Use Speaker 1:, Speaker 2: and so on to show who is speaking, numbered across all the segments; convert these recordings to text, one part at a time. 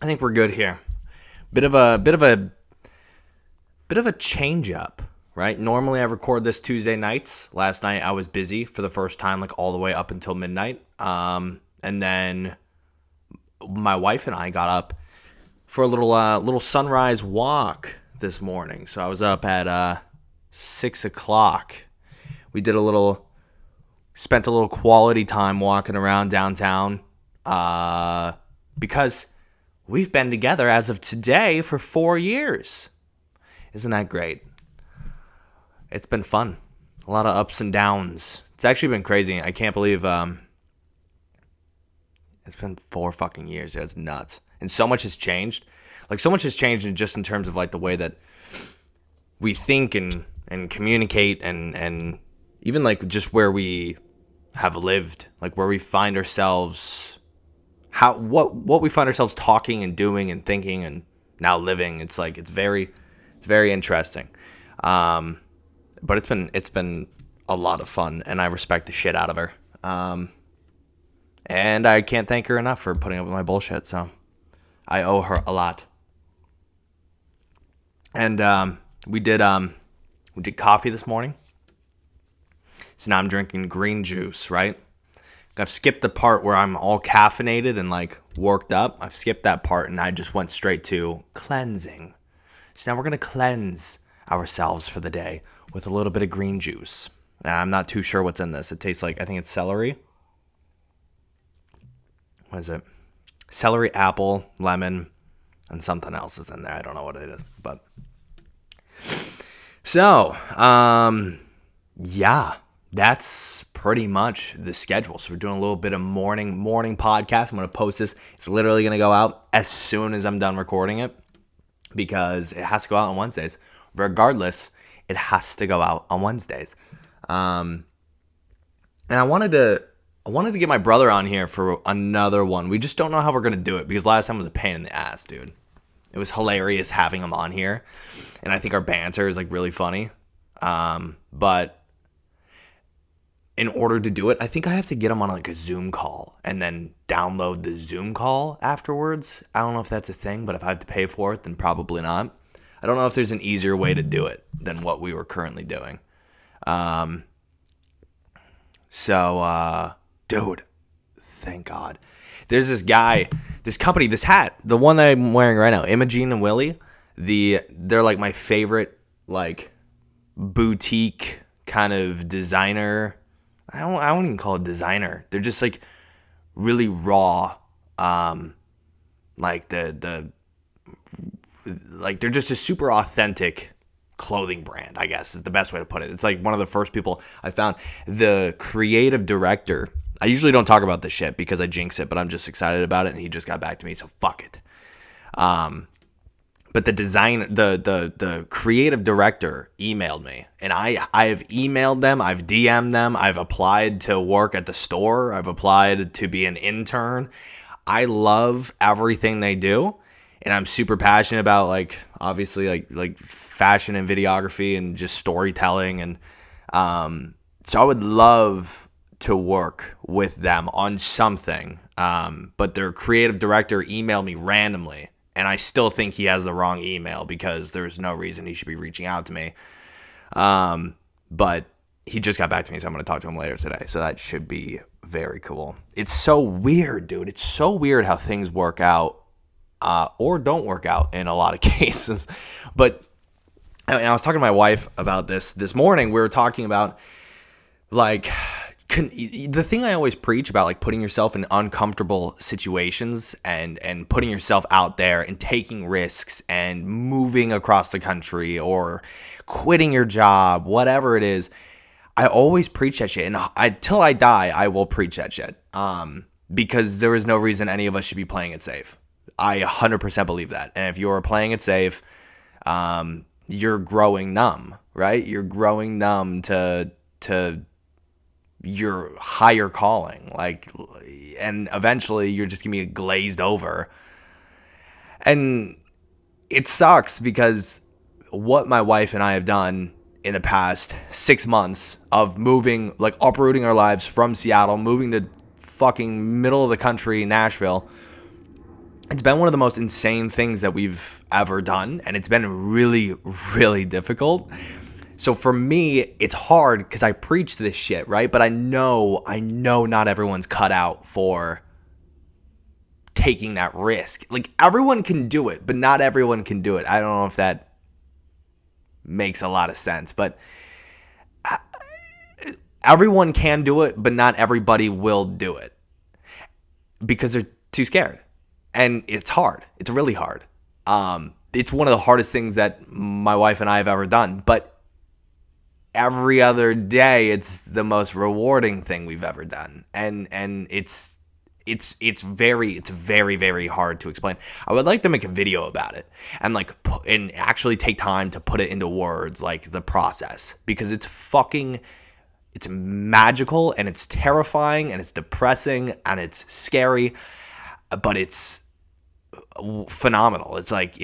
Speaker 1: I think we're good here. Bit of a change up, right? Normally I record this Tuesday nights. Last night I was busy for the first time, like all the way up until midnight. And then my wife and I got up for a little sunrise walk this morning. So I was up at 6 o'clock. We did spent a little quality time walking around downtown, because we've been together as of today for 4 years. Isn't that great? It's been fun. A lot of ups and downs. It's actually been crazy. I can't believe it's been 4 fucking years. That's nuts. And so much has changed. Like, so much has changed in terms of like the way that we think and communicate, and even like just where we have lived, like where we find ourselves, what we find ourselves talking and doing and thinking and now living. It's like it's very interesting. But it's been a lot of fun, and I respect the shit out of her. And I can't thank her enough for putting up with my bullshit. So I owe her a lot. And we did coffee this morning. So now I'm drinking green juice, right? I've skipped the part where I'm all caffeinated and like worked up. I've skipped that part, and I just went straight to cleansing. So now we're going to cleanse ourselves for the day with a little bit of green juice. And I'm not too sure what's in this. It tastes like, I think it's celery. What is it? Celery, apple, lemon, and something else is in there. I don't know what it is. But so, yeah, that's pretty much the schedule. So we're doing a little bit of morning podcast. I'm going to post this. It's literally going to go out as soon as I'm done recording it, because it has to go out on Wednesdays. Regardless, it has to go out on Wednesdays. And I wanted to get my brother on here for another one. We just don't know how we're going to do it, because last time was a pain in the ass, dude. It was hilarious having him on here, and I think our banter is like really funny. But in order to do it, I think I have to get him on like a Zoom call and then download the Zoom call afterwards. I don't know if that's a thing, but if I have to pay for it, then probably not. I don't know if there's an easier way to do it than what we were currently doing. Dude, thank God. There's this guy, this company, this hat, the one that I'm wearing right now, Imogene and Willie. They're like my favorite, like, boutique kind of designer. I don't even call it designer. They're just like really raw. Like like they're just a super authentic clothing brand, I guess is the best way to put it. It's like one of the first people I found. The creative director, I usually don't talk about this shit because I jinx it, but I'm just excited about it, and he just got back to me, so fuck it. But the creative director emailed me, and I have emailed them, I've DM'd them, I've applied to work at the store, I've applied to be an intern. I love everything they do, and I'm super passionate about, like, obviously like fashion and videography and just storytelling, and so I would love to work with them on something. But their creative director emailed me randomly, and I still think he has the wrong email, because there's no reason he should be reaching out to me. But he just got back to me, so I'm going to talk to him later today. So that should be very cool. It's so weird, dude. It's so weird how things work out, or don't work out in a lot of cases. But I was talking to my wife about this morning. We were talking about, like, the thing I always preach about, like, putting yourself in uncomfortable situations and putting yourself out there and taking risks and moving across the country or quitting your job, whatever it is. I always preach that shit, and till I die, I will preach that shit. Because there is no reason any of us should be playing it safe. I 100% believe that. And if you're playing it safe, you're growing numb, right? You're growing numb to your higher calling, like, and eventually you're just gonna be glazed over. And it sucks, because what my wife and I have done in the past 6 months of moving, like, uprooting our lives from Seattle, moving to fucking middle of the country, Nashville, It's been one of the most insane things that we've ever done, and it's been really, really difficult. So for me, it's hard because I preach this shit, right? But I know not everyone's cut out for taking that risk. Like, everyone can do it, but not everyone can do it. I don't know if that makes a lot of sense, but everyone can do it, but not everybody will do it because they're too scared. And it's hard. It's really hard. It's one of the hardest things that my wife and I have ever done, but every other day it's the most rewarding thing we've ever done. And it's very, very hard to explain. I would like to make a video about it and and actually take time to put it into words, like the process, because it's magical and it's terrifying and it's depressing and it's scary, but it's phenomenal. It's like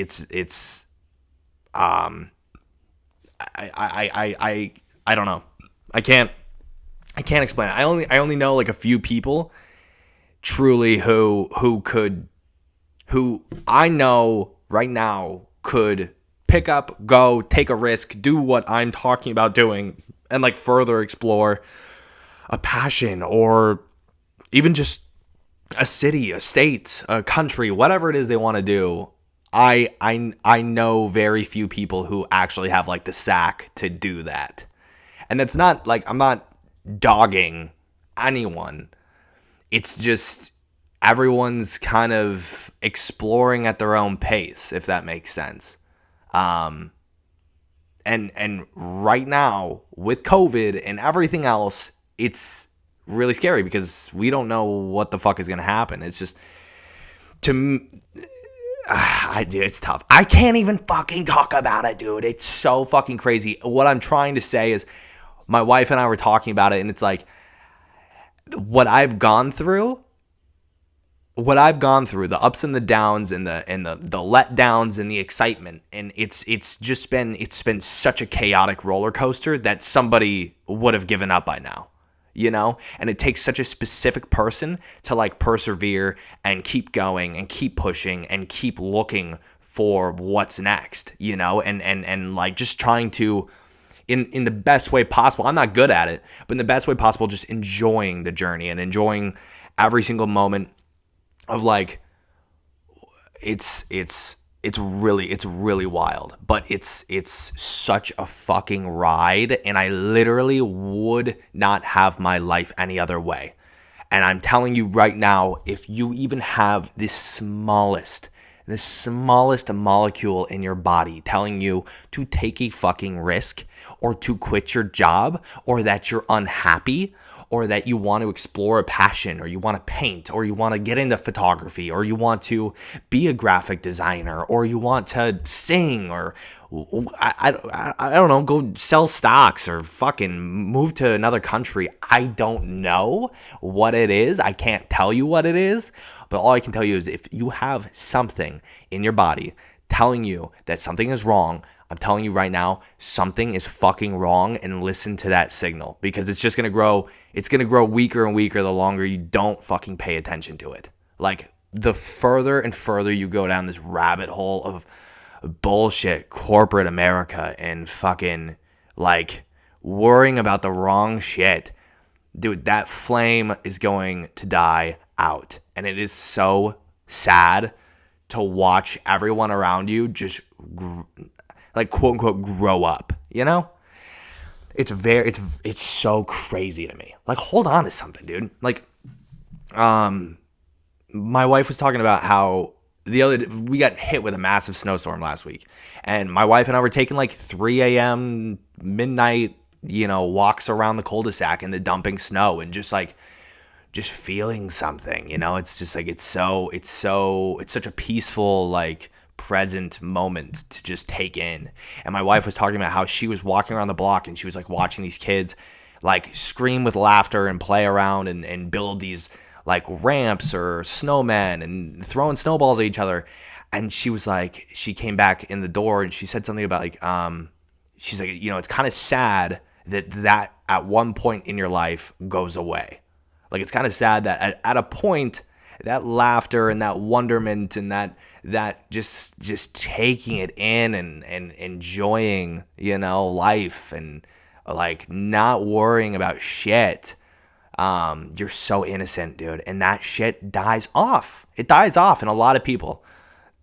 Speaker 1: I don't know. I can't explain it. I only know like a few people truly who I know right now could pick up, go, take a risk, do what I'm talking about doing, and like further explore a passion or even just a city, a state, a country, whatever it is they want to do. I know very few people who actually have like the sack to do that. And it's not like I'm not dogging anyone. It's just everyone's kind of exploring at their own pace, if that makes sense. And right now with COVID and everything else, it's really scary because we don't know what the fuck is going to happen. It's just it's tough. I can't even fucking talk about it, dude. It's so fucking crazy. What I'm trying to say is my wife and I were talking about it, and it's like what I've gone through, the ups and the downs and the letdowns and the excitement, and it's been such a chaotic roller coaster that somebody would have given up by now, you know? And it takes such a specific person to like persevere and keep going and keep pushing and keep looking for what's next, you know? And like just trying to in the best way possible. I'm not good at it, but in the best way possible, just enjoying the journey and enjoying every single moment of like it's really wild, but it's such a fucking ride, and I literally would not have my life any other way. And I'm telling you right now, if you even have the smallest molecule in your body telling you to take a fucking risk or to quit your job or that you're unhappy or that you want to explore a passion or you want to paint or you want to get into photography or you want to be a graphic designer or you want to sing or I don't know, go sell stocks or fucking move to another country. I don't know what it is. I can't tell you what it is. But all I can tell you is if you have something in your body telling you that something is wrong, I'm telling you right now, something is fucking wrong, and listen to that signal because it's just going to grow. It's going to grow weaker and weaker the longer you don't fucking pay attention to it. Like the further and further you go down this rabbit hole of bullshit corporate America and fucking like worrying about the wrong shit, dude, that flame is going to die out. And it is so sad to watch everyone around you just like quote unquote grow up, you know? It's so crazy to me. Like, hold on to something, dude. Like, my wife was talking about how we got hit with a massive snowstorm last week, and my wife and I were taking like 3 a.m. midnight, you know, walks around the cul-de-sac in the dumping snow and just feeling something, you know. It's just like it's such a peaceful, like, present moment to just take in. And my wife was talking about how she was walking around the block and she was like watching these kids like scream with laughter and play around and build these like ramps or snowmen and throwing snowballs at each other. And she was like, she came back in the door and she said something about like, she's like, you know, it's kind of sad that at one point in your life goes away. Like, it's kind of sad that at a point that laughter and that wonderment and that just taking it in and enjoying, life and like not worrying about shit. You're so innocent, dude. And that shit dies off. It dies off in a lot of people.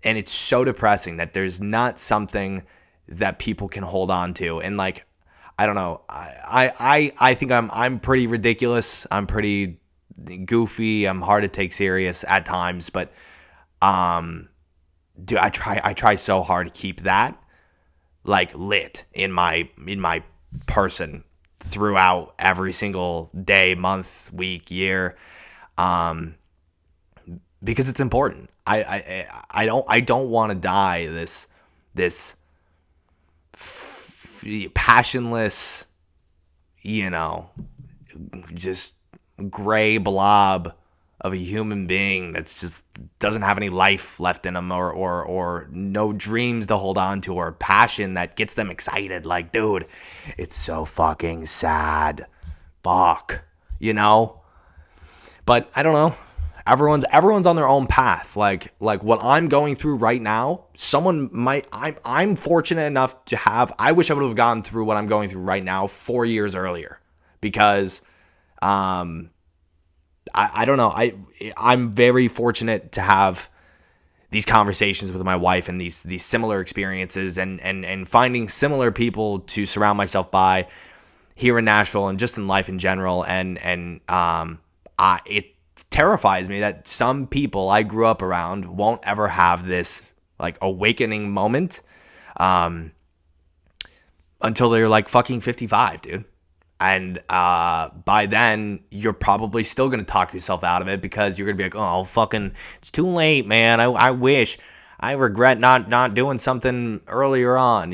Speaker 1: And it's so depressing that there's not something that people can hold on to. And like, I don't know. I think I'm pretty ridiculous. I'm pretty goofy. I'm hard to take serious at times, but dude, I try so hard to keep that like lit in my person throughout every single day, month, week, year, because it's important. I don't want to die this passionless, just gray blob of a human being that's just doesn't have any life left in them or no dreams to hold on to or passion that gets them excited. Like, dude, it's so fucking sad. Fuck, But I don't know. Everyone's on their own path. Like what I'm going through right now, I'm fortunate enough to have, I wish I would have gone through what I'm going through right now 4 years earlier, because I don't know. I'm very fortunate to have these conversations with my wife and these similar experiences and finding similar people to surround myself by here in Nashville and just in life in general. And it terrifies me that some people I grew up around won't ever have this like awakening moment until they're like fucking 55, dude. And by then, you're probably still going to talk yourself out of it because you're going to be like, oh, fucking, it's too late, man. I wish. I regret not doing something earlier on,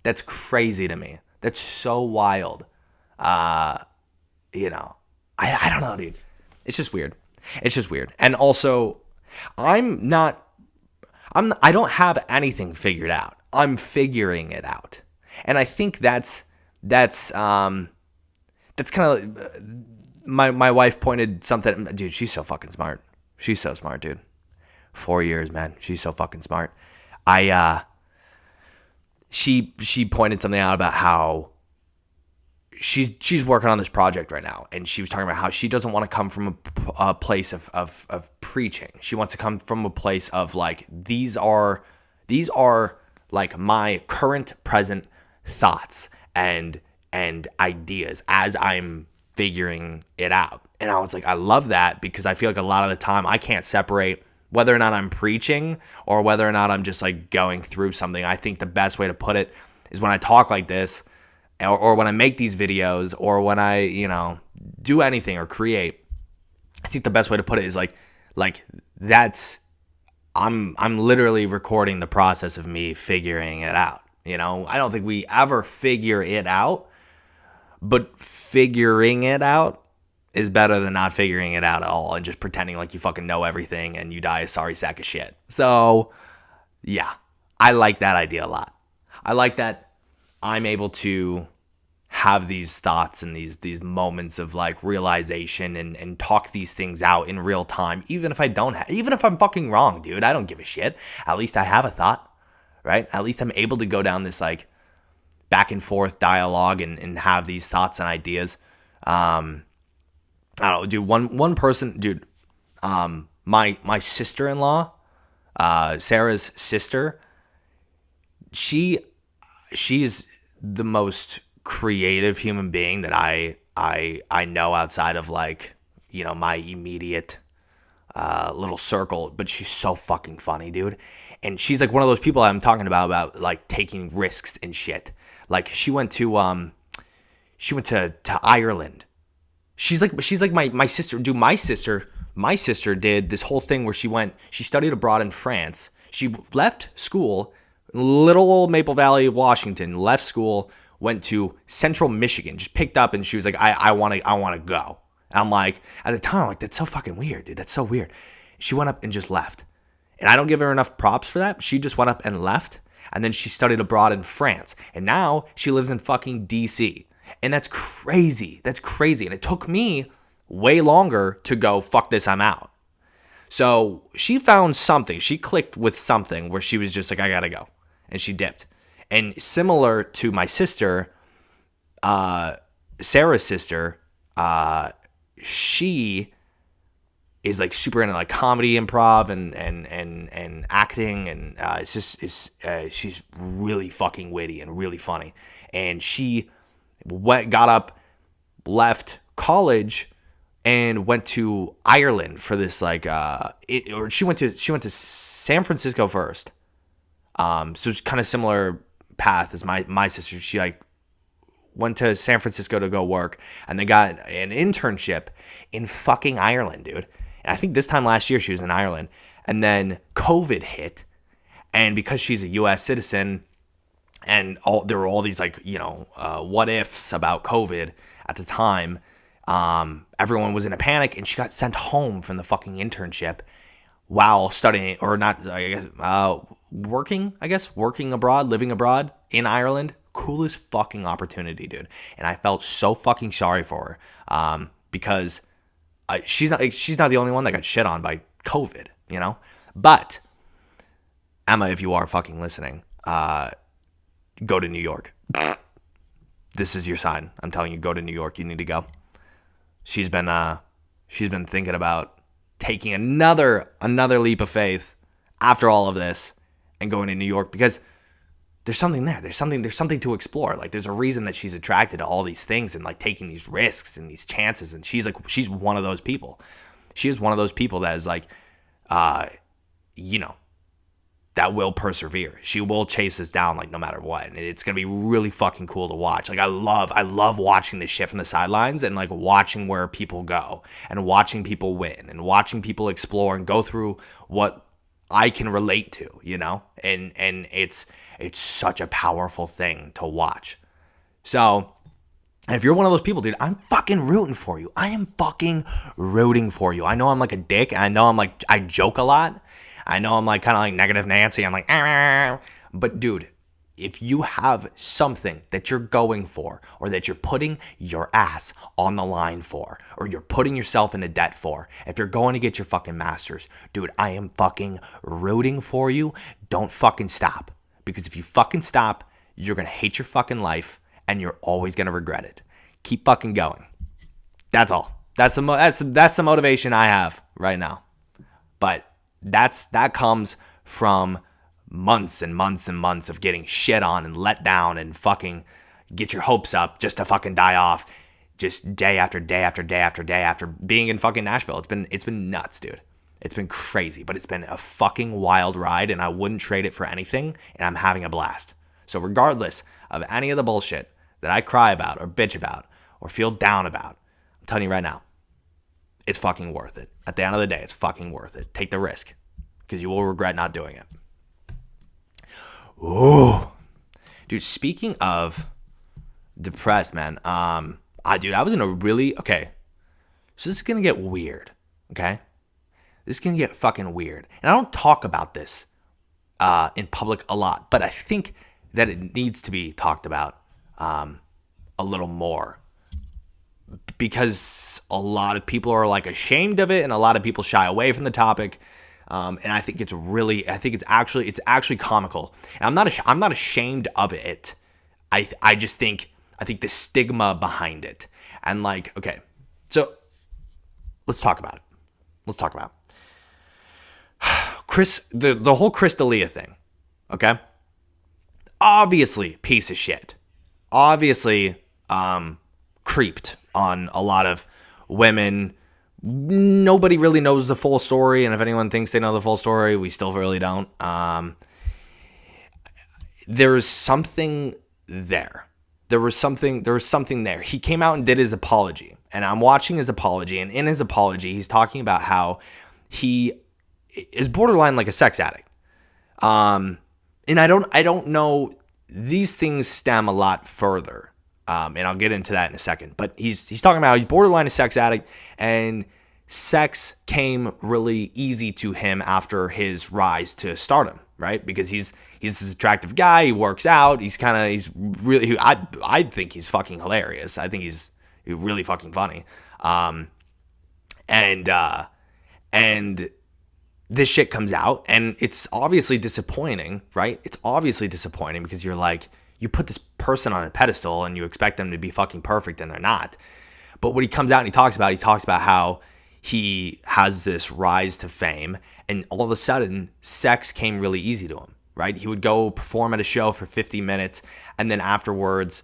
Speaker 1: That's crazy to me. That's so wild. I don't know, dude. It's just weird. And also, I don't have anything figured out. I'm figuring it out. And I think that's kind of, my wife pointed something, dude, she's so fucking smart. She's so smart, dude. 4 years, man. She's so fucking smart. She pointed something out about how she's working on this project right now, and she was talking about how she doesn't want to come from a place of preaching. She wants to come from a place of like, these are like my current present thoughts and ideas as I'm figuring it out. And I was like, I love that, because I feel like a lot of the time I can't separate whether or not I'm preaching or whether or not I'm just like going through something. I think the best way to put it is when I talk like this, or when I make these videos, or when I, do anything or create, I think the best way to put it is like that's, I'm literally recording the process of me figuring it out. I don't think we ever figure it out, but figuring it out is better than not figuring it out at all and just pretending like you fucking know everything and you die a sorry sack of shit. So, yeah, I like that idea a lot. I like that I'm able to have these thoughts and these moments of like realization and talk these things out in real time, even if I'm fucking wrong, dude. I don't give a shit. At least I have a thought, right? At least I'm able to go down this like back and forth dialogue and have these thoughts and ideas. I don't know, dude. One person, dude. My sister-in-law, Sarah's sister. She's the most creative human being that I know outside of like, my immediate little circle. But she's so fucking funny, dude. And she's like one of those people I'm talking about like taking risks and shit. Like she went to Ireland. She's like my sister. Dude, my sister did this whole thing where she studied abroad in France. She left school, little old Maple Valley, Washington, left school, went to Central Michigan, just picked up, and she was like, I want to go. And I'm like, at the time, I'm like, that's so fucking weird, dude. That's so weird. She went up and just left. And I don't give her enough props for that. She just went up and left. And then she studied abroad in France. And now she lives in fucking DC. And that's crazy. That's crazy. And it took me way longer to go, fuck this, I'm out. So she found something. She clicked with something where she was just like, I gotta go. And she dipped. And similar to my sister, Sarah's sister, she is like super into like comedy, improv, and acting, and she's really fucking witty and really funny. And she got up, left college, and went to Ireland for this she went to San Francisco first. So it's kind of similar path as my sister. She like went to San Francisco to go work, and they got an internship in fucking Ireland, dude. And I think this time last year she was in Ireland, and then COVID hit, and because she's a U.S. citizen, and there were all these like what ifs about COVID at the time. Everyone was in a panic, and she got sent home from the fucking internship while studying, or not, I guess, working abroad, living abroad in Ireland. Coolest fucking opportunity, dude. And I felt so fucking sorry for her, because she's not the only one that got shit on by COVID, But Emma, if you are fucking listening, go to New York. This is your sign. I'm telling you, go to New York. You need to go. She's been thinking about taking another leap of faith after all of this and going to New York, because there's something there. There's something to explore. Like, there's a reason that she's attracted to all these things and like taking these risks and these chances. And she's one of those people. She is one of those people that is like, that will persevere. She will chase this down, like, no matter what. And it's going to be really fucking cool to watch. Like, I love watching this shit from the sidelines, and like watching where people go and watching people win and watching people explore and go through what I can relate to, and it's such a powerful thing to watch. So, and if you're one of those people, dude, I'm fucking rooting for you. I am fucking rooting for you. I know I'm like a dick, and I know I joke a lot. I know I'm like kind of like negative Nancy. I'm like, Arr. But dude, if you have something that you're going for, or that you're putting your ass on the line for, or you're putting yourself into debt for, if you're going to get your fucking master's, dude, I am fucking rooting for you. Don't fucking stop. Because if you fucking stop, you're going to hate your fucking life, and you're always going to regret it. Keep fucking going. That's all. That's the motivation I have right now. But that comes from months and months and months of getting shit on and let down and fucking get your hopes up just to fucking die off, just day after day after day after day after being in fucking Nashville. It's been nuts, dude. It's been crazy, but it's been a fucking wild ride, and I wouldn't trade it for anything, and I'm having a blast. So regardless of any of the bullshit that I cry about or bitch about or feel down about, I'm telling you right now, it's fucking worth it. At the end of the day, it's fucking worth it. Take the risk, because you will regret not doing it. Ooh. Dude, speaking of depressed, man, I was in a really, okay, so this is going to get weird, okay? This is going to get fucking weird. And I don't talk about this in public a lot, but I think that it needs to be talked about a little more, because a lot of people are like ashamed of it, and a lot of people shy away from the topic. And I think it's actually comical. And I'm not ashamed of it. I think the stigma behind it, and like, okay, so let's talk about it. Chris, the whole Chris D'Elia thing, okay? Obviously, piece of shit. Obviously, creeped on a lot of women. Nobody really knows the full story, and if anyone thinks they know the full story, we still really don't. There's something there. There was something there. He came out and did his apology, and I'm watching his apology, and in his apology, he's talking about how he is borderline like a sex addict. And I don't know, these things stem a lot further. And I'll get into that in a second. But he's talking about how he's borderline a sex addict, and sex came really easy to him after his rise to stardom, right? Because he's this attractive guy, he works out, he's really, I think he's fucking hilarious. I think he's really fucking funny. And this shit comes out, and it's obviously disappointing, right? It's obviously disappointing because you're like, you put this person on a pedestal and you expect them to be fucking perfect, and they're not. But what he comes out and he talks about how he has this rise to fame, and all of a sudden, sex came really easy to him, right? He would go perform at a show for 50 minutes, and then afterwards,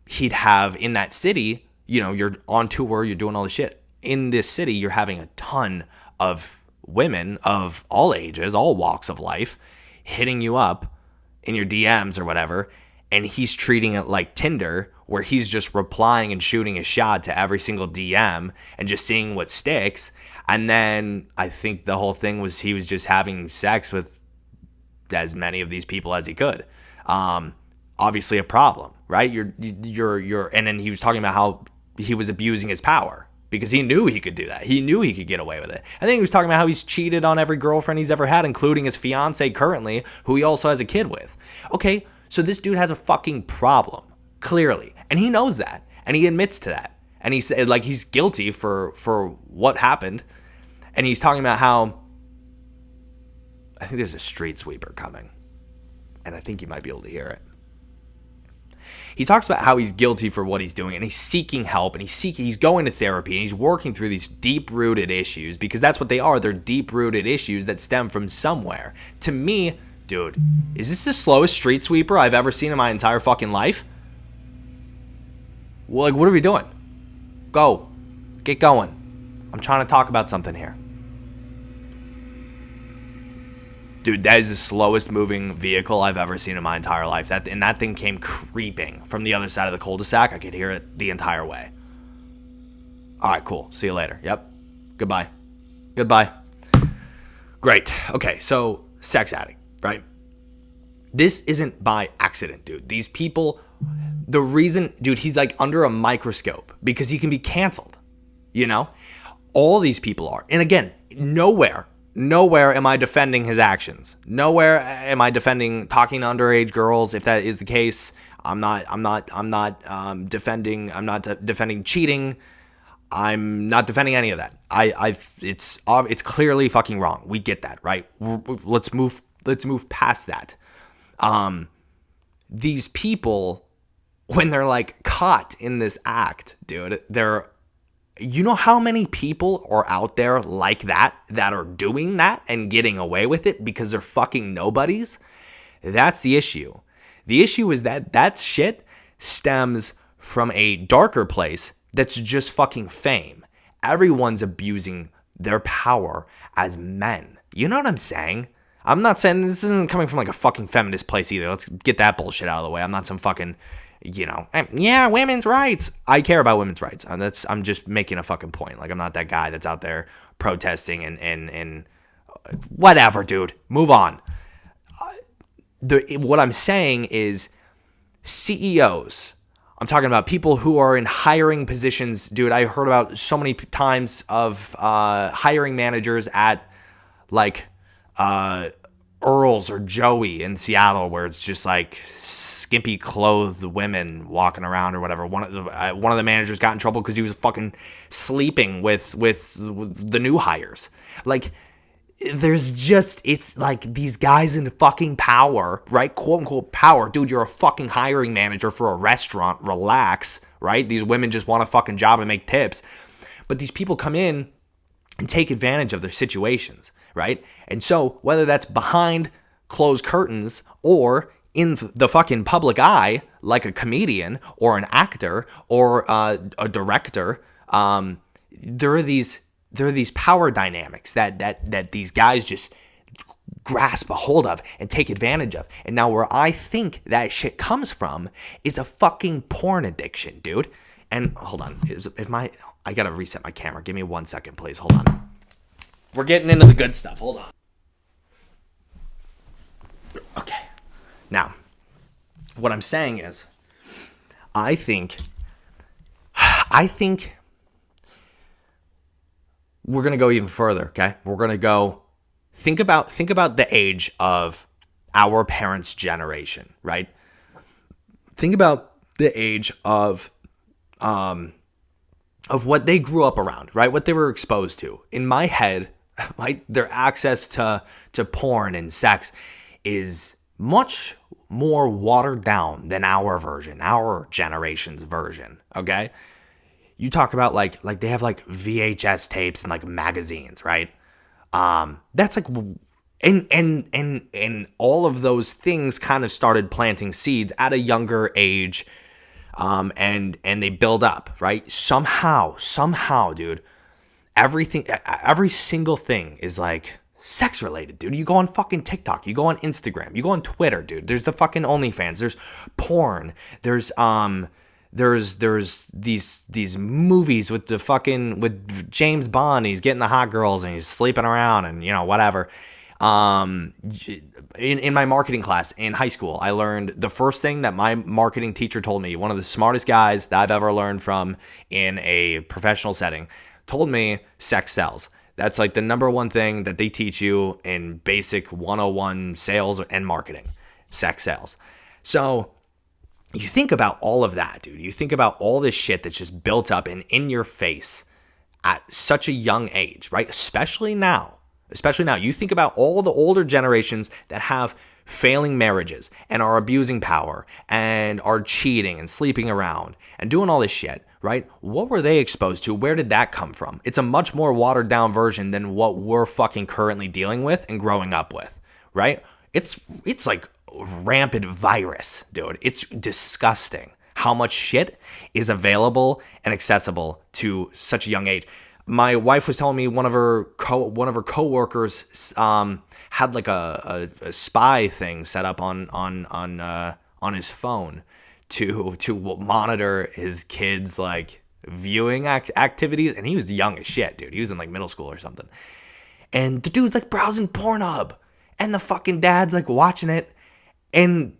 Speaker 1: he'd have in that city, you're on tour, you're doing all this shit. In this city, you're having a ton of women of all ages, all walks of life, hitting you up in your DMs or whatever, and he's treating it like Tinder, where he's just replying and shooting a shot to every single DM and just seeing what sticks. And then I think the whole thing was he was just having sex with as many of these people as he could. Obviously a problem, right? And then he was talking about how he was abusing his power, because he knew he could do that. He knew he could get away with it. And then he was talking about how he's cheated on every girlfriend he's ever had, including his fiance currently, who he also has a kid with. Okay, so this dude has a fucking problem, clearly. And he knows that. And he admits to that. And he said, like, he's guilty for what happened. And he's talking about how, I think there's a street sweeper coming. And I think you might be able to hear it. He talks about how he's guilty for what he's doing, and he's seeking help, and he's going to therapy, and he's working through these deep-rooted issues, because that's what they are. They're deep-rooted issues that stem from somewhere. To me, dude, is this the slowest street sweeper I've ever seen in my entire fucking life? Well, like, what are we doing? Go. Get going. I'm trying to talk about something here. Dude, that is the slowest moving vehicle I've ever seen in my entire life. That thing came creeping from the other side of the cul-de-sac. I could hear it the entire way. All right, cool. See you later. Yep. Goodbye. Great. Okay, so sex addict, right? This isn't by accident, dude. These people, the reason, dude, he's like under a microscope because he can be canceled, All these people are. And again, nowhere am I defending his actions. Nowhere am I defending talking to underage girls. If that is the case, I'm not defending cheating. I'm not defending any of that. It's clearly fucking wrong. We get that, right? Let's move past that. These people, when they're like caught in this act, dude, you know how many people are out there like that are doing that and getting away with it because they're fucking nobodies? That's the issue. The issue is that shit stems from a darker place that's just fucking fame. Everyone's abusing their power as men. You know what I'm saying? I'm not saying this isn't coming from like a fucking feminist place either. Let's get that bullshit out of the way. I'm not some fucking... women's rights. I care about women's rights. I'm just making a fucking point. Like, I'm not that guy that's out there protesting and whatever, dude. Move on. What I'm saying is CEOs. I'm talking about people who are in hiring positions. Dude, I heard about so many times of hiring managers at like Earl's or Joey in Seattle, where it's just like skimpy clothed women walking around or whatever. One of the managers got in trouble because he was fucking sleeping with the new hires. Like, it's like these guys in fucking power, right? Quote unquote power. Dude, you're a fucking hiring manager for a restaurant. Relax, right? These women just want a fucking job and make tips. But these people come in and take advantage of their situations, right? And so whether that's behind closed curtains or in the fucking public eye, like a comedian or an actor or a director, there are these power dynamics that these guys just grasp a hold of and take advantage of. And now where I think that shit comes from is a fucking porn addiction, dude. And hold on, I gotta reset my camera. Give me 1 second, please. Hold on. We're getting into the good stuff. Hold on. Okay. Now, what I'm saying is, I think we're going to go even further, okay? We're going to go think about the age of our parents' generation, right? Think about the age of what they grew up around, right? What they were exposed to. In my head, Like their access to porn and sex is much more watered down than our version, our generation's version. Okay, you talk about like they have like VHS tapes and like magazines, right? That's like and all of those things kind of started planting seeds at a younger age, and they build up, right? Somehow, dude, every single thing is like sex related, dude. You go on fucking TikTok, you go on Instagram, you go on Twitter, dude. There's the fucking OnlyFans, there's porn, there's these movies with the fucking with James Bond. He's getting the hot girls and he's sleeping around and whatever. In my marketing class in high school, I learned the first thing that my marketing teacher told me, one of the smartest guys that I've ever learned from in a professional setting, told me sex sells. That's like the number one thing that they teach you in basic 101 sales and marketing. Sex sells. So you think about all of that, dude. You think about all this shit that's just built up and in your face at such a young age, right? Especially now. You think about all the older generations that have failing marriages and are abusing power and are cheating and sleeping around and doing all this shit, right? What were they exposed to? Where did that come from? It's a much more watered down version than what we're fucking currently dealing with and growing up with, right? It's like rampant virus, dude. It's disgusting how much shit is available and accessible to such a young age. My wife was telling me one of her coworkers had like a spy thing set up on his phone to monitor his kids' like viewing activities, and he was young as shit, dude. He was in like middle school or something, and the dude's like browsing Pornhub, and the fucking dad's like watching it. And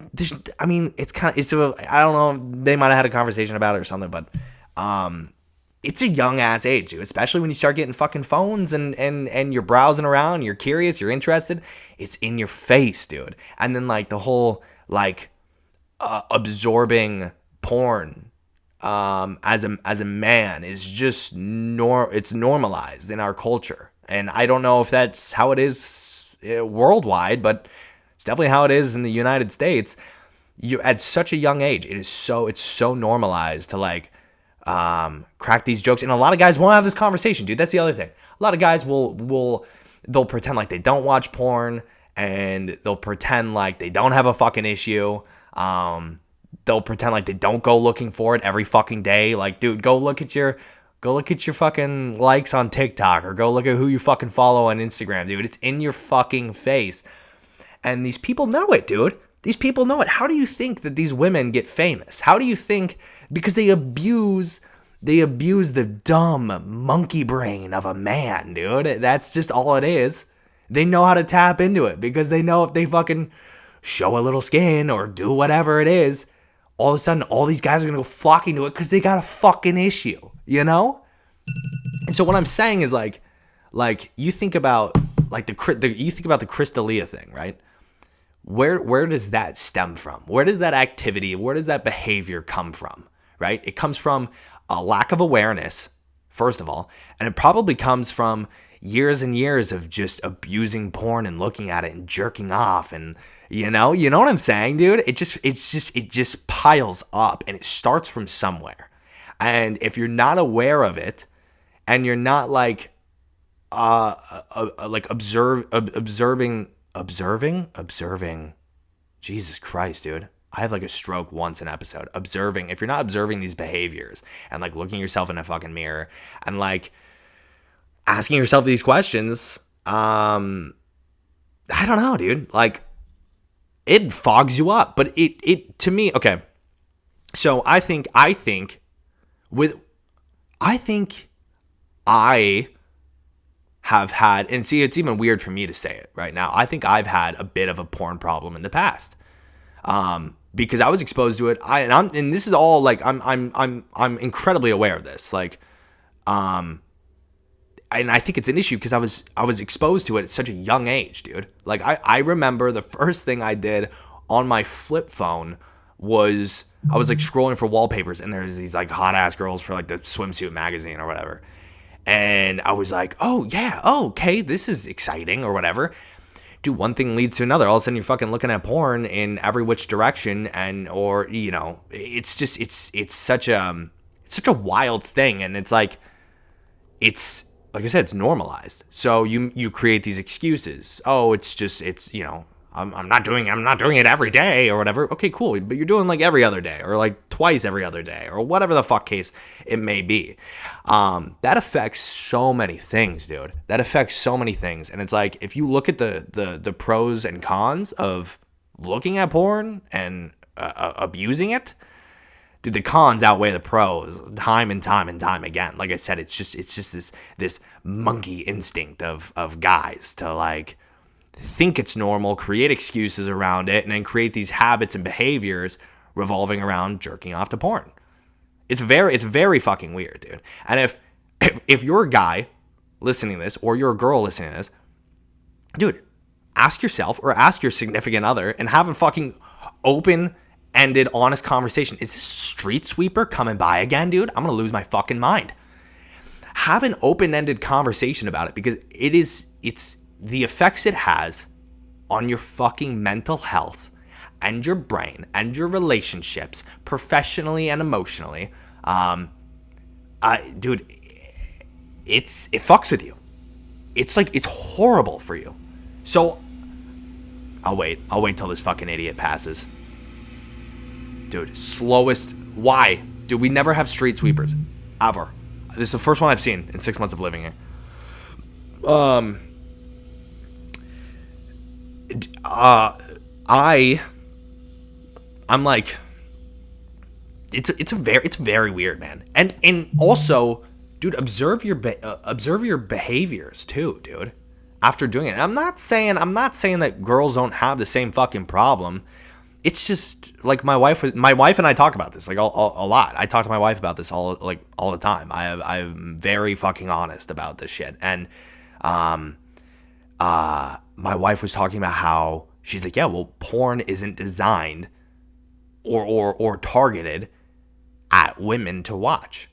Speaker 1: I mean, I don't know, they might have had a conversation about it or something, but it's a young ass age, dude, especially when you start getting fucking phones and you're browsing around, you're curious, you're interested. It's in your face, dude. And then like the whole like absorbing porn as a man is just it's normalized in our culture. And I don't know if that's how it is worldwide, but it's definitely how it is in the United States. You at such a young age, it's so normalized to like crack these jokes, and a lot of guys won't have this conversation, dude. That's the other thing. A lot of guys they'll pretend like they don't watch porn, and they'll pretend like they don't have a fucking issue. They'll pretend like they don't go looking for it every fucking day. Like, dude, go look at your fucking likes on TikTok, or go look at who you fucking follow on Instagram, dude. It's in your fucking face. And these people know it, dude. These people know it. How do you think that these women get famous? How do you think? Because they abuse the dumb monkey brain of a man, dude. That's just all it is. They know how to tap into it because they know if they fucking show a little skin or do whatever it is, all of a sudden all these guys are going to go flocking to it because they got a fucking issue, you know? And so what I'm saying is like you think about like you think about the Chris D'Elia thing, right? Where does that stem from? Where does that activity, where does that behavior come from, right? It comes from a lack of awareness, first of all, and it probably comes from years and years of just abusing porn and looking at it and jerking off, and you know what I'm saying, dude? It just piles up, and it starts from somewhere. And if you're not aware of it, and you're not like observing. Jesus Christ, dude. I have like a stroke once an episode. Observing. If you're not observing these behaviors and like looking yourself in a fucking mirror and like asking yourself these questions, I don't know, dude. Like it fogs you up. But it to me, okay. So I think I have had, and see, it's even weird for me to say it right now. I think I've had a bit of a porn problem in the past, because I was exposed to it. And this is all like I'm incredibly aware of this. Like, and I think it's an issue because I was exposed to it at such a young age, dude. Like I remember the first thing I did on my flip phone was I was like scrolling for wallpapers, and there's these like hot ass girls for like the swimsuit magazine or whatever. And I was like, oh, yeah, oh, okay, this is exciting or whatever. Dude, one thing leads to another. All of a sudden, you're fucking looking at porn in every which direction, and or it's just it's such a wild thing, and it's like I said, it's normalized. So you create these excuses. Oh, I'm not doing it every day or whatever. Okay, cool. But you're doing like every other day or like twice every other day or whatever the fuck case it may be. That affects so many things, dude. That affects so many things. And it's like, if you look at the pros and cons of looking at porn and abusing it, dude, the cons outweigh the pros time and time and time again. Like I said, it's just this monkey instinct of guys to like think it's normal, create excuses around it, and then create these habits and behaviors revolving around jerking off to porn. It's very fucking weird, dude. And if you're a guy listening to this or you're a girl listening to this, dude, ask yourself or ask your significant other and have a fucking open-ended, honest conversation. Is this street sweeper coming by again, dude? I'm gonna lose my fucking mind. Have an open-ended conversation about it, because it's the effects it has on your fucking mental health and your brain and your relationships, professionally and emotionally. Dude, it fucks with you. It's like, it's horrible for you. So I'll wait till this fucking idiot passes. Dude, slowest. Why? Dude, we never have street sweepers. Ever. This is the first one I've seen in 6 months of living here. I'm like, it's very weird, man. And also, dude, observe your behaviors too, dude. After doing it, and I'm not saying that girls don't have the same fucking problem. It's just like my wife and I talk about this like a lot. I talk to my wife about this all the time. I'm very fucking honest about this shit. And my wife was talking about how she's like, yeah, well, porn isn't designed or targeted at women to watch.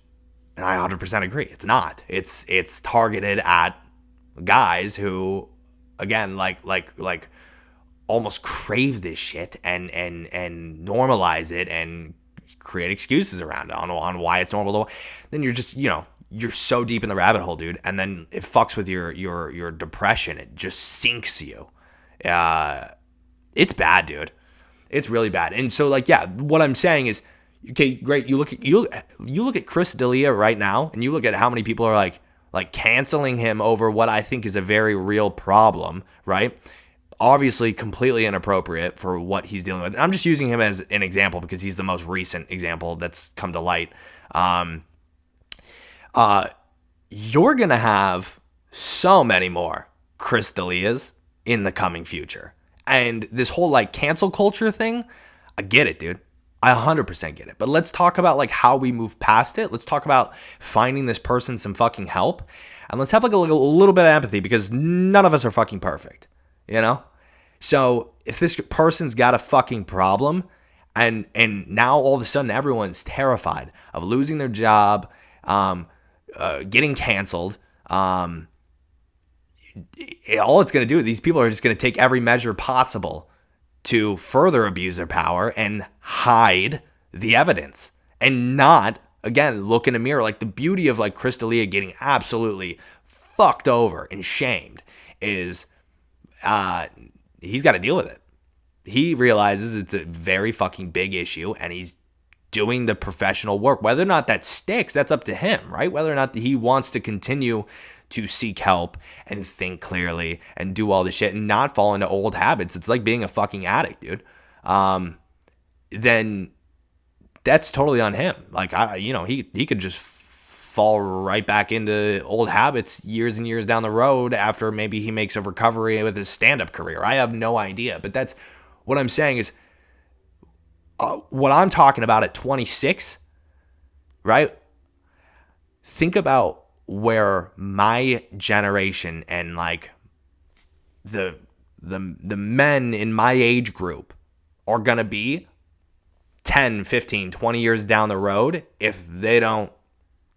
Speaker 1: And I 100% agree. It's not. It's targeted at guys who, again, like almost crave this shit and normalize it and create excuses around it on why it's normal. Then you're just, you're so deep in the rabbit hole, dude. And then it fucks with your depression. It just sinks you. It's bad, dude. It's really bad. And so, like, yeah, what I'm saying is, okay, great. You look at Chris D'Elia right now, and you look at how many people are like canceling him over what I think is a very real problem, right? Obviously completely inappropriate for what he's dealing with. And I'm just using him as an example because he's the most recent example that's come to light. You're going to have so many more Chris D'Elias in the coming future. And this whole like cancel culture thing, I get it, dude. I 100% get it. But let's talk about like how we move past it. Let's talk about finding this person some fucking help. And let's have like a little bit of empathy, because none of us are fucking perfect, So if this person's got a fucking problem and now all of a sudden everyone's terrified of losing their job, getting canceled, all it's going to do, these people are just going to take every measure possible to further abuse their power and hide the evidence and not, again, look in a mirror. Like the beauty of like Chris D'Elia getting absolutely fucked over and shamed is he's got to deal with it. He realizes it's a very fucking big issue and he's doing the professional work. Whether or not that sticks, that's up to him, right? Whether or not he wants to continue to seek help and think clearly and do all this shit and not fall into old habits. It's like being a fucking addict, dude. Then that's totally on him. Like, he could just fall right back into old habits years and years down the road after maybe he makes a recovery with his stand-up career. I have no idea. But that's what I'm saying is what I'm talking about at 26, right? Think about where my generation and like the men in my age group are going to be 10, 15, 20 years down the road if they don't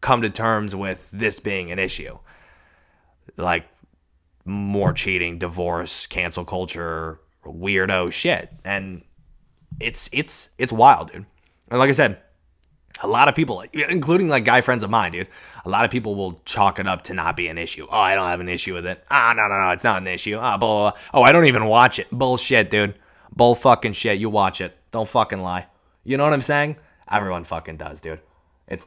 Speaker 1: come to terms with this being an issue. Like, more cheating, divorce, cancel culture, weirdo shit. And it's wild, dude. And like I said, a lot of people, including like guy friends of mine, dude, a lot of people will chalk it up to not be an issue. Oh, I don't have an issue with it. No, it's not an issue. Blah. Oh, I don't even watch it. Bullshit, dude. Bull fucking shit. You watch it. Don't fucking lie. You know what I'm saying? Everyone fucking does, dude. It's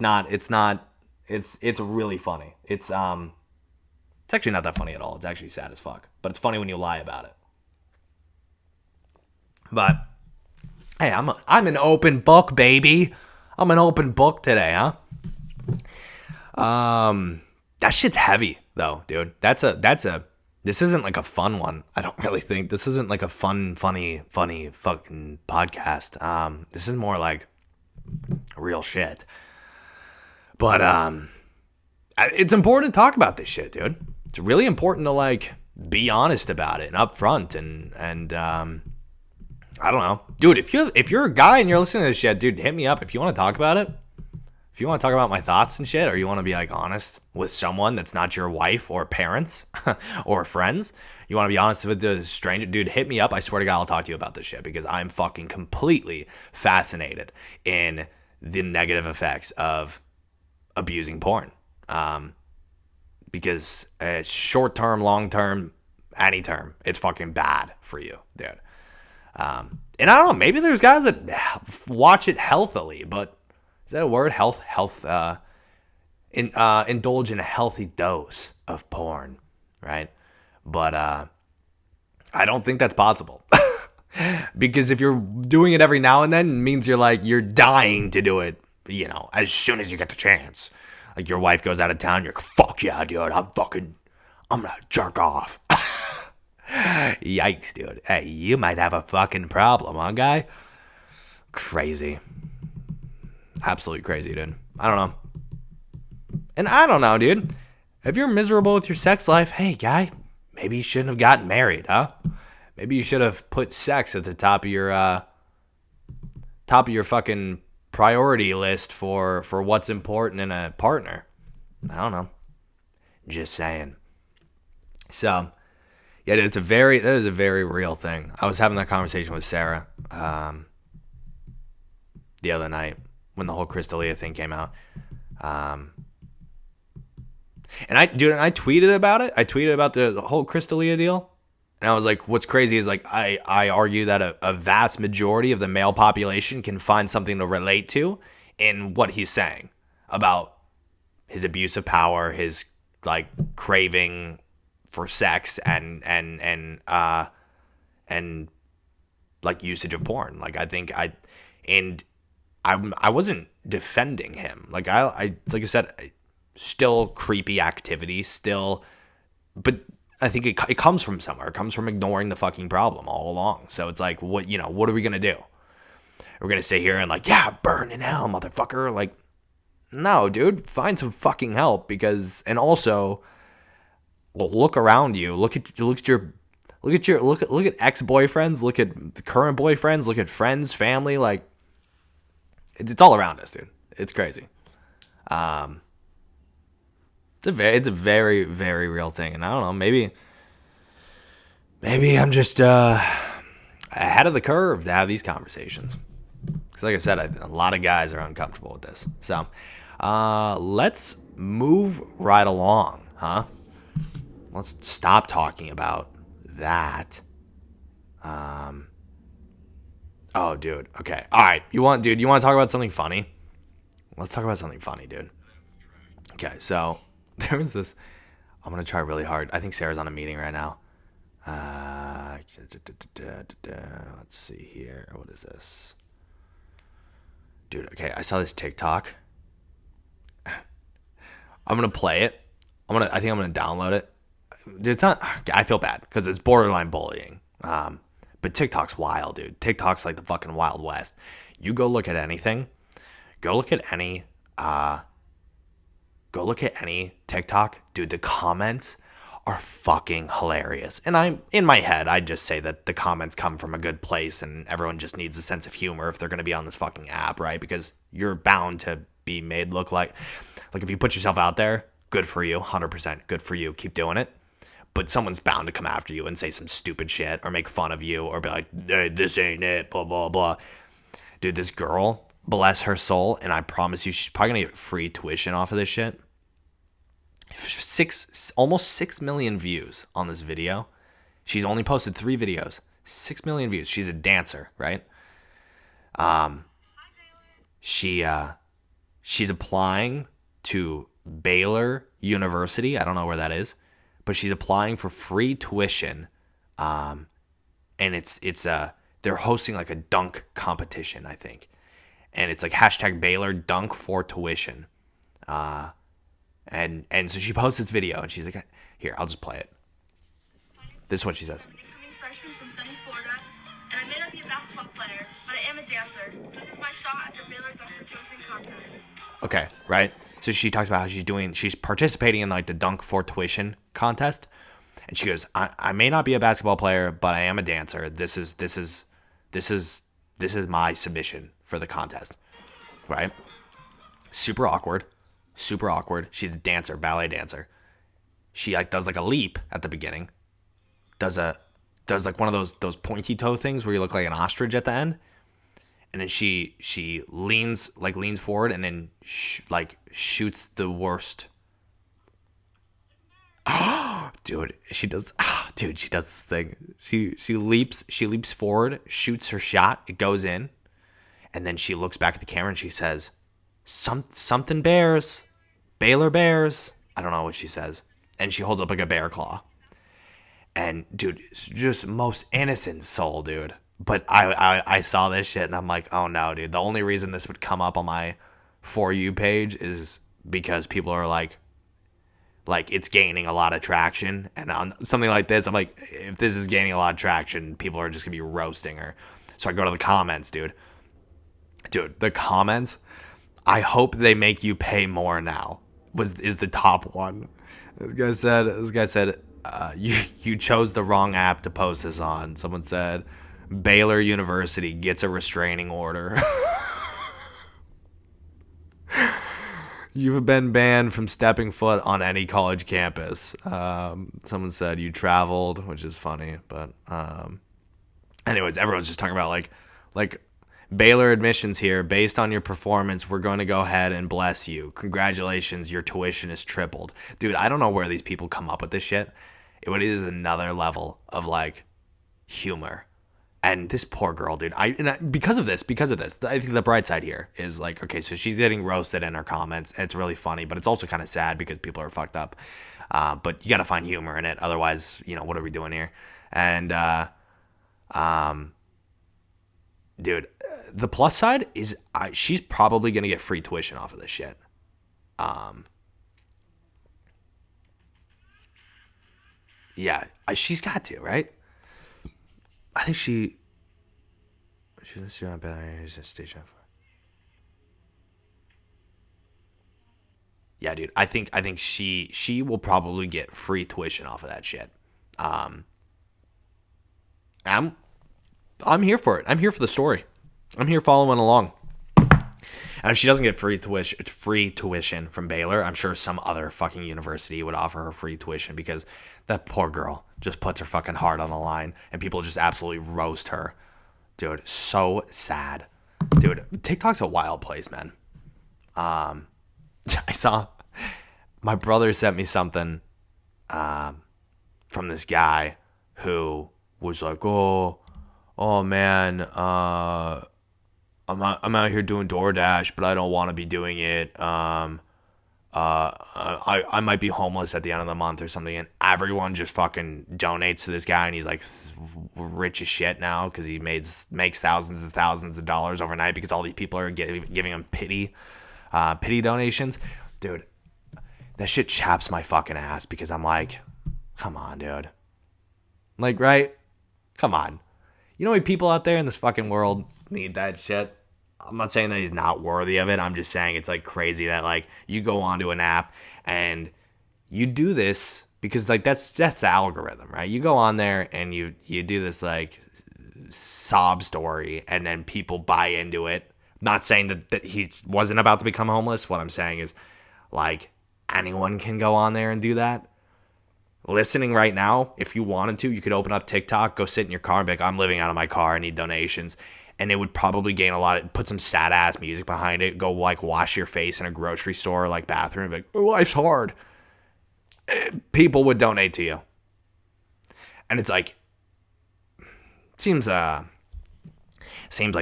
Speaker 1: really funny. It's actually not that funny at all. It's actually sad as fuck. But it's funny when you lie about it. But hey, I'm an open book, baby. I'm an open book today, huh? That shit's heavy though, dude. This isn't like a fun one. I don't really think this isn't like a funny fucking podcast. This is more like real shit. But it's important to talk about this shit, dude. It's really important to like be honest about it and upfront and I don't know, dude. If you're a guy and you're listening to this shit, dude, hit me up if you want to talk about it. If you want to talk about my thoughts and shit, or you want to be like honest with someone that's not your wife or parents or friends, you want to be honest with the stranger, dude, hit me up. I swear to God, I'll talk to you about this shit because I'm fucking completely fascinated in the negative effects of abusing porn. Because it's short term, long term, any term, it's fucking bad for you, dude. And I don't know, maybe there's guys that watch it healthily, but is that a word? Indulge in a healthy dose of porn, right? But I don't think that's possible. Because if you're doing it every now and then, it means you're dying to do it, as soon as you get the chance. Like your wife goes out of town, you're like, fuck yeah, dude, I'm gonna jerk off. Yikes, dude. Hey, you might have a fucking problem, huh, guy? Crazy. Absolutely crazy, dude. I don't know. And I don't know, dude. If you're miserable with your sex life, hey, guy, maybe you shouldn't have gotten married, huh? Maybe you should have put sex at the top of your fucking priority list for what's important in a partner. I don't know. Just saying. So, yeah, that is a very real thing. I was having that conversation with Sarah the other night when the whole Crystalia thing came out. And I tweeted about it. I tweeted about the whole Crystalia deal. And I was like, what's crazy is like I argue that a vast majority of the male population can find something to relate to in what he's saying about his abuse of power, his like craving for sex and like usage of porn. Like I wasn't defending him. Like I said, still creepy activity, but I think it comes from somewhere. It comes from ignoring the fucking problem all along. So it's like, what are we gonna do? We're gonna sit here and like, yeah, burn in hell, motherfucker. Like, no, dude, find some fucking help and also look around you. Look at ex-boyfriends. Look at current boyfriends. Look at friends, family. Like, it's all around us, dude. It's crazy. It's a very, very real thing, and I don't know. Maybe I'm just ahead of the curve to have these conversations. Because, like I said, a lot of guys are uncomfortable with this. So, let's move right along, huh? Let's stop talking about that. Oh, dude. Okay. All right. You want to talk about something funny? Let's talk about something funny, dude. Okay. So there was this. I'm gonna try really hard. I think Sarah's on a meeting right now. Let's see here. What is this? Dude, okay. I saw this TikTok. I'm gonna play it. I think I'm gonna download it. Dude, it's not. I feel bad because it's borderline bullying. But TikTok's wild, dude. TikTok's like the fucking Wild West. You go look at anything. Go look at any TikTok, dude. The comments are fucking hilarious. And I'm in my head, I just say that the comments come from a good place, and everyone just needs a sense of humor if they're gonna be on this fucking app, right? Because you're bound to be made look like. Like, if you put yourself out there, good for you, 100% good for you. Keep doing it. But someone's bound to come after you and say some stupid shit or make fun of you or be like, hey, this ain't it, blah, blah, blah. Dude, this girl, bless her soul, and I promise you, she's probably going to get free tuition off of this shit. Almost 6 million views on this video. She's only posted 3 videos. 6 million views. She's a dancer, right? She's applying to Baylor University. I don't know where that is, but she's applying for free tuition. And they're hosting like a dunk competition, I think. And it's like hashtag Baylor dunk for tuition. And so she posts this video and she's like, here, I'll just play it. This is what she says.
Speaker 2: I'm an incoming freshman from sunny Florida, and I may not be a basketball player, but I am a dancer. So this is my shot at the Baylor dunk for tuition contest.
Speaker 1: Okay, right? So she talks about how she's participating in like the dunk for tuition contest. And she goes, I may not be a basketball player, but I am a dancer. This is my submission for the contest. Right? Super awkward. She's a dancer, ballet dancer. She like does like a leap at the beginning. Does like one of those pointy toe things where you look like an ostrich at the end. And then she leans forward and then shoots the worst. Oh, dude, she does this thing. She leaps forward, shoots her shot, it goes in, and then she looks back at the camera and she says, something bears, Baylor Bears. I don't know what she says. And she holds up like a bear claw. And dude, just most innocent soul, dude. But I saw this shit and I'm like, oh no, dude. The only reason this would come up on my For You page is because people are like it's gaining a lot of traction. And on something like this, I'm like, if this is gaining a lot of traction, people are just gonna be roasting her. So I go to the comments, dude. Dude, the comments, I hope they make you pay more now, is the top one. This guy said, you chose the wrong app to post this on. Someone said, Baylor University gets a restraining order. You've been banned from stepping foot on any college campus. Someone said you traveled, which is funny. But anyways, everyone's just talking about like Baylor admissions here. Based on your performance, we're going to go ahead and bless you. Congratulations, your tuition is tripled. Dude, I don't know where these people come up with this shit. It is another level of like humor. And this poor girl, dude. Because of this, I think the bright side here is like, okay, so she's getting roasted in her comments, and it's really funny, but it's also kind of sad because people are fucked up. But you got to find humor in it, otherwise, what are we doing here? And dude, the plus side is she's probably gonna get free tuition off of this shit. Yeah, she's got to, right? I think she's not bad. She's a station. Yeah, dude. I think she will probably get free tuition off of that shit. I'm here for it. I'm here for the story. I'm here following along. And if she doesn't get free tuition from Baylor, I'm sure some other fucking university would offer her free tuition because that poor girl just puts her fucking heart on the line and people just absolutely roast her. Dude, so sad. Dude, TikTok's a wild place, man. I saw my brother sent me something from this guy who was like, oh man, I'm out here doing DoorDash, but I don't want to be doing it. I might be homeless at the end of the month or something, and everyone just fucking donates to this guy, and he's like rich as shit now because he makes thousands of dollars overnight because all these people are giving him pity donations. Dude, that shit chaps my fucking ass because I'm like, come on, dude. Like, right? Come on. You know how many people out there in this fucking world need that shit? I'm not saying that he's not worthy of it. I'm just saying it's like crazy that like you go onto an app and you do this because like that's the algorithm, right? You go on there and you do this like sob story and then people buy into it. I'm not saying that he wasn't about to become homeless. What I'm saying is Like, anyone can go on there and do that. Listening right now, if you wanted to, you could open up TikTok, go sit in your car and be like, I'm living out of my car, I need donations. And it would probably gain a lot of, put some sad ass music behind it, go like wash your face in a grocery store, like bathroom, be like, life's hard. People would donate to you. And it's like, seems like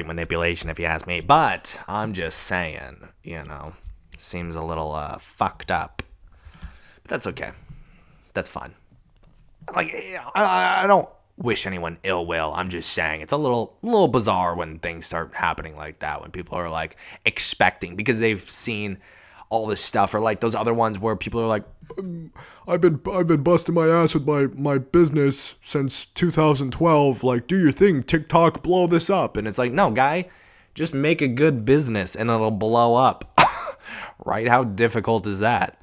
Speaker 1: manipulation if you ask me, but I'm just saying, seems a little fucked up. But that's okay. That's fine. Like, I don't wish anyone ill will. I'm just saying it's a little bizarre when things start happening like that, when people are like expecting because they've seen all this stuff, or like those other ones where people are like, I've been busting my ass with my business since 2012. Like, do your thing, TikTok, blow this up. And it's like, no, guy, just make a good business and it'll blow up. Right? How difficult is that?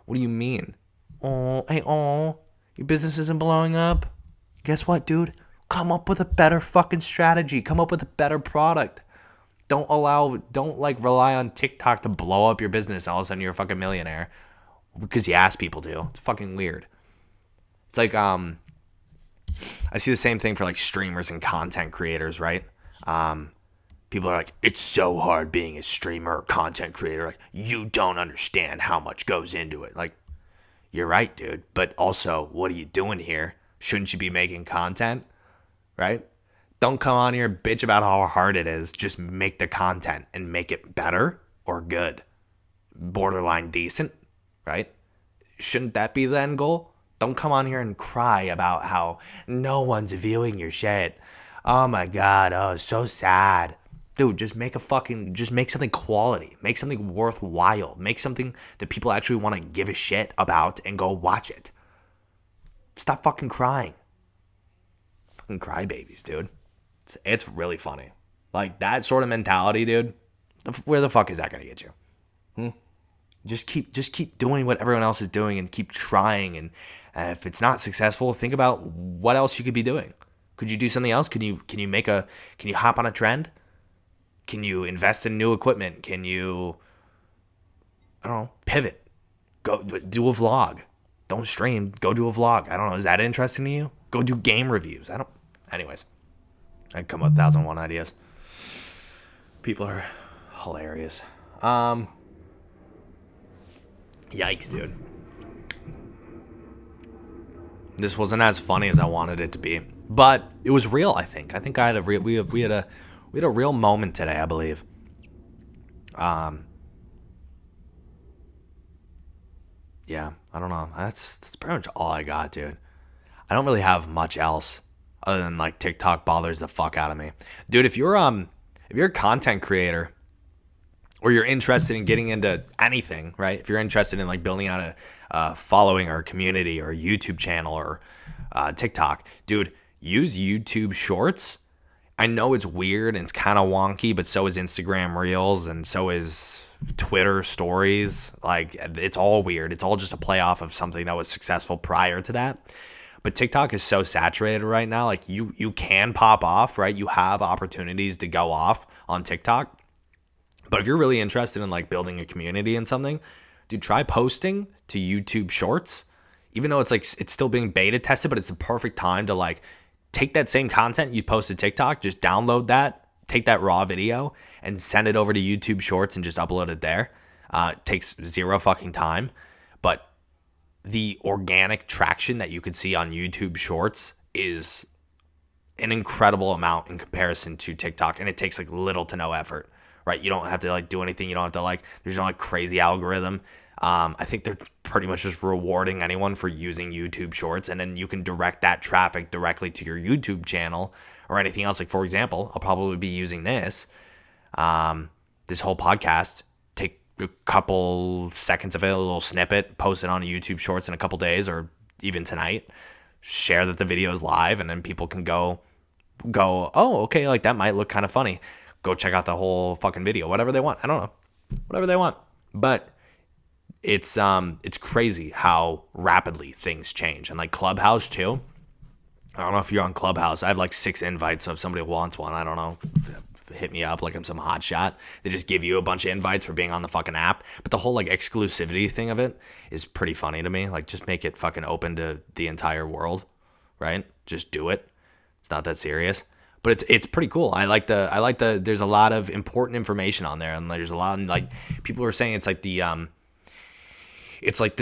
Speaker 1: What do you mean? Your business isn't blowing up? Guess what, dude? Come up with a better fucking strategy. Come up with a better product. Don't rely on TikTok to blow up your business and all of a sudden you're a fucking millionaire because you ask people to. It's fucking weird. It's like, I see the same thing for like streamers and content creators, right? People are like, it's so hard being a streamer or content creator. Like, you don't understand how much goes into it. Like, you're right, dude. But also, what are you doing here? Shouldn't you be making content? Right? Don't come on here and bitch about how hard it is. Just make the content and make it better or good. Borderline decent, right? Shouldn't that be the end goal? Don't come on here and cry about how no one's viewing your shit. Oh my God, oh, it's so sad. Dude, just make something quality. Make something worthwhile. Make something that people actually want to give a shit about and go watch it. Stop fucking crying. Fucking crybabies, dude. It's really funny. Like, that sort of mentality, dude, where the fuck is that going to get you? Just keep doing what everyone else is doing and keep trying. And if it's not successful, think about what else you could be doing. Could you do something else? Can you hop on a trend? Can you invest in new equipment? Can you, I don't know, pivot? Go do a vlog. Don't stream. Go do a vlog. I don't know. Is that interesting to you? Go do game reviews. Anyways, I come up with 1,001 ideas. People are hilarious. Yikes, dude. This wasn't as funny as I wanted it to be, but it was real. I think I had we had a real moment today, I believe. Yeah, I don't know. That's pretty much all I got, dude. I don't really have much else other than like TikTok bothers the fuck out of me, dude. If you're a content creator or you're interested in getting into anything, right? If you're interested in like building out a following or a community or a YouTube channel or TikTok, dude, use YouTube Shorts. I know it's weird and it's kind of wonky, but so is Instagram Reels and so is Twitter Stories. Like, it's all weird. It's all just a play off of something that was successful prior to that. But TikTok is so saturated right now. Like, you can pop off, right? You have opportunities to go off on TikTok. But if you're really interested in like building a community and something, dude, try posting to YouTube Shorts. Even though it's still being beta tested, but it's the perfect time to like take that same content you post to TikTok, just download that, take that raw video and send it over to YouTube Shorts and just upload it there. It takes zero fucking time, but the organic traction that you could see on YouTube Shorts is an incredible amount in comparison to TikTok, and it takes like little to no effort. Right? You don't have to like do anything. You don't have to like, there's no like crazy algorithm. I think they're pretty much just rewarding anyone for using YouTube Shorts, and then you can direct that traffic directly to your YouTube channel or anything else. Like, for example, I'll probably be using this whole podcast, take a couple seconds of it, a little snippet, post it on YouTube Shorts in a couple days or even tonight, share that the video is live, and then people can go, oh, okay, like that might look kind of funny. Go check out the whole fucking video, whatever they want. I don't know, whatever they want. But it's crazy how rapidly things change. And like Clubhouse too. I don't know if you're on Clubhouse. I have like 6 invites, so if somebody wants one, I don't know, hit me up like I'm some hot shot. They just give you a bunch of invites for being on the fucking app. But the whole like exclusivity thing of it is pretty funny to me. Like just make it fucking open to the entire world, right? Just do it. It's not that serious. But it's pretty cool. I like the there's a lot of important information on there, and there's a lot of, like, people are saying it's like the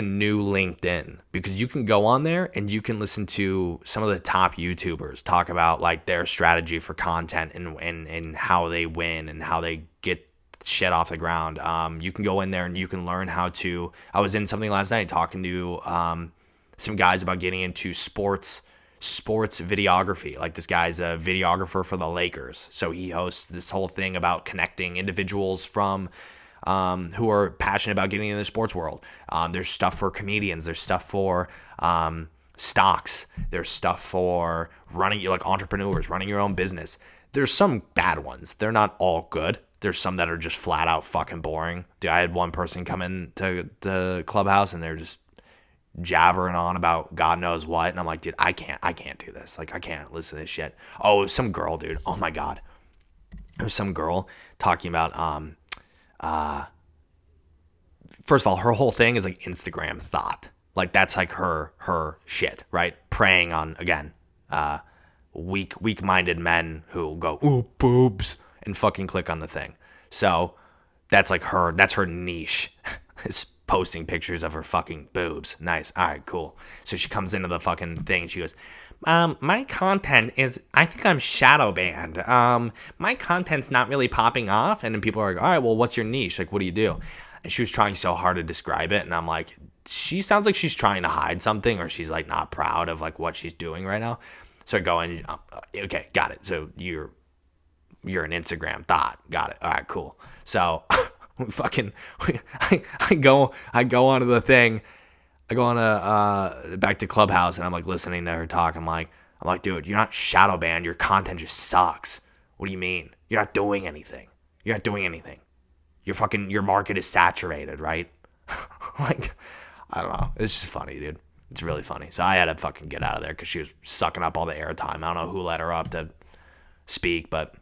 Speaker 1: new LinkedIn, because you can go on there and you can listen to some of the top YouTubers talk about like their strategy for content and how they win and how they get shit off the ground. You can go in there and you can learn how to. I was in something last night talking to some guys about getting into sports videography. Like, this guy's a videographer for the Lakers, so he hosts this whole thing about connecting individuals from who are passionate about getting into the sports world. There's stuff for comedians. There's stuff for stocks. There's stuff for running, like, entrepreneurs, running your own business. There's some bad ones. They're not all good. There's some that are just flat out fucking boring. Dude, I had one person come in to the Clubhouse and they're just jabbering on about God knows what, and I'm like, dude, I can't do this. Like, I can't listen to this shit. Oh, it was some girl, dude. Oh my God, it was some girl talking about first of all, her whole thing is like Instagram thought. Like, that's like her shit, right? Preying on, again, weak-minded men who go, ooh, boobs, and fucking click on the thing. So that's like that's her niche. Is posting pictures of her fucking boobs. Nice. All right, cool. So she comes into the fucking thing and she goes, my content is, I think I'm shadow banned. My content's not really popping off. And then people are like, all right, well, what's your niche? Like, what do you do? And she was trying so hard to describe it. And I'm like, she sounds like she's trying to hide something, or she's like not proud of like what she's doing right now. So I go in, okay, got it. So you're an Instagram thought. Got it. All right, cool. So I go onto the thing. I go on back to Clubhouse, and I'm like listening to her talk. I'm like, dude, you're not shadow banned. Your content just sucks. What do you mean? You're not doing anything. Your market is saturated, right? Like, I don't know. It's just funny, dude. It's really funny. So I had to fucking get out of there because she was sucking up all the airtime. I don't know who let her up to speak, but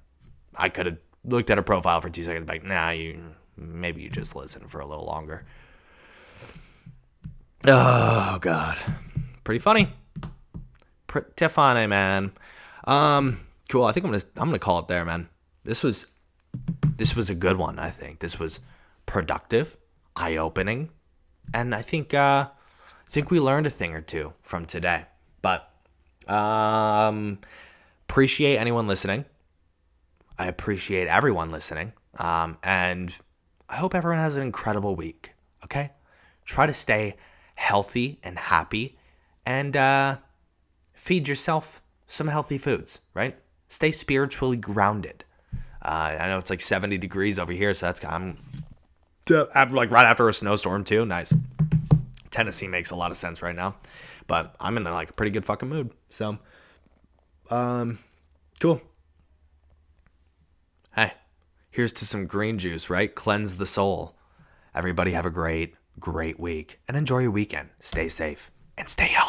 Speaker 1: I could have looked at her profile for 2 seconds, like, nah, maybe you just listen for a little longer. Oh God, pretty funny. Pretty funny, man. Cool. I think I'm gonna call it there, man. This was a good one. I think this was productive, eye-opening, and I think we learned a thing or two from today. But appreciate anyone listening. I appreciate everyone listening, and I hope everyone has an incredible week. Okay, try to stay healthy and happy, and feed yourself some healthy foods, right? Stay spiritually grounded. I know it's like 70 degrees over here, so I'm like right after a snowstorm too. Nice. Tennessee makes a lot of sense right now, but I'm in like a pretty good fucking mood. So, cool. Hey, here's to some green juice, right? Cleanse the soul. Everybody have a great week, and enjoy your weekend. Stay safe and stay healthy.